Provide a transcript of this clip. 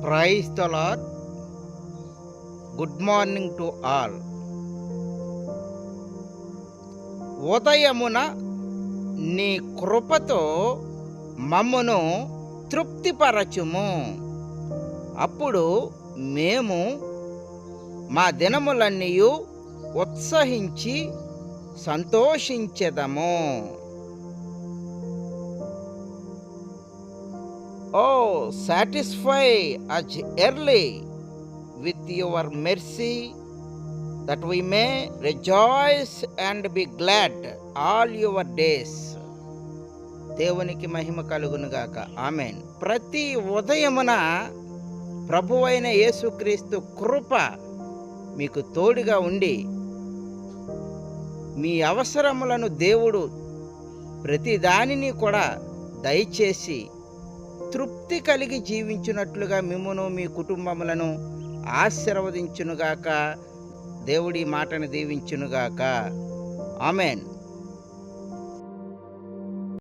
Praise the lord. Good morning to all. ఉదయమున నీ కృపతో మమ్మును తృప్తిపరచుము. అప్పుడు మేము మా దినములన్నీయు ఉత్సహించి సంతోషించెదము. Oh, satisfy us early with your mercy, that we may rejoice and be glad all your days. దేవునికి మహిమ కలుగునుగాక. ఆమేన్. ప్రతి ఉదయమున ప్రభువైన యేసుక్రీస్తు కృప మీకు తోడుగా ఉండి మీ అవసరములను దేవుడు ప్రతి దానిని కూడా దయచేసి తృప్తి కలిగి జీవించున్నట్లుగా మిమ్మును మీ కుటుంబములను ఆశీర్వదించునుగాక. దేవుడి మాటను దీవించునుగాక. ఆమేన్.